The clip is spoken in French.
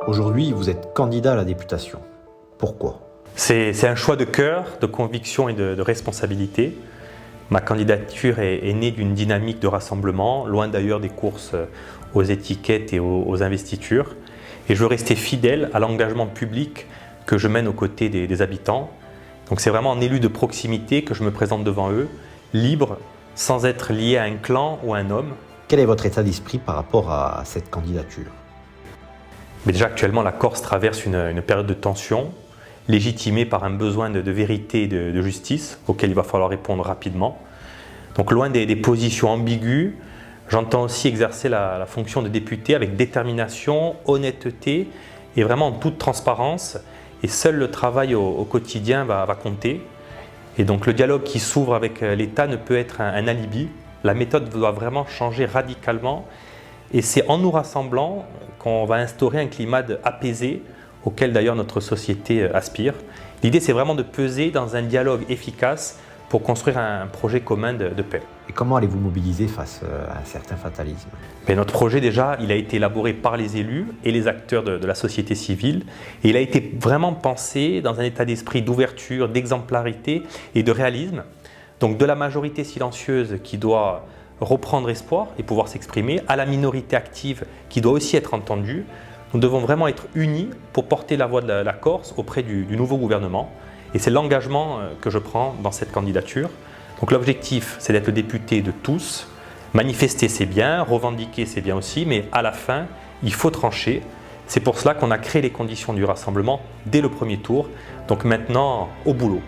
Aujourd'hui, vous êtes candidat à la députation. Pourquoi ? C'est un choix de cœur, de conviction et de responsabilité. Ma candidature est née d'une dynamique de rassemblement, loin d'ailleurs des courses aux étiquettes et aux investitures. Et je veux rester fidèle à l'engagement public que je mène aux côtés des habitants. Donc c'est vraiment en élu de proximité que je me présente devant eux, libre, sans être lié à un clan ou à un homme. Quel est votre état d'esprit par rapport à cette candidature ? Mais déjà actuellement, la Corse traverse une période de tension, légitimée par un besoin de vérité et de justice, auquel il va falloir répondre rapidement. Donc loin des positions ambiguës, j'entends aussi exercer la fonction de député avec détermination, honnêteté et vraiment en toute transparence. Et seul le travail au quotidien va compter. Et donc le dialogue qui s'ouvre avec l'État ne peut être un alibi. La méthode doit vraiment changer radicalement. Et c'est en nous rassemblant qu'on va instaurer un climat apaisé auquel d'ailleurs notre société aspire. L'idée, c'est vraiment de peser dans un dialogue efficace pour construire un projet commun de paix. Et comment allez-vous mobiliser face à un certain fatalisme ? Mais notre projet, déjà, il a été élaboré par les élus et les acteurs de la société civile. Et il a été vraiment pensé dans un état d'esprit d'ouverture, d'exemplarité et de réalisme. Donc de la majorité silencieuse qui doit reprendre espoir et pouvoir s'exprimer, à la minorité active qui doit aussi être entendue. Nous devons vraiment être unis pour porter la voix de la Corse auprès du nouveau gouvernement. Et c'est l'engagement que je prends dans cette candidature. Donc l'objectif, c'est d'être le député de tous. Manifester, c'est bien, revendiquer, c'est bien aussi, mais à la fin, il faut trancher. C'est pour cela qu'on a créé les conditions du rassemblement dès le premier tour. Donc maintenant, au boulot.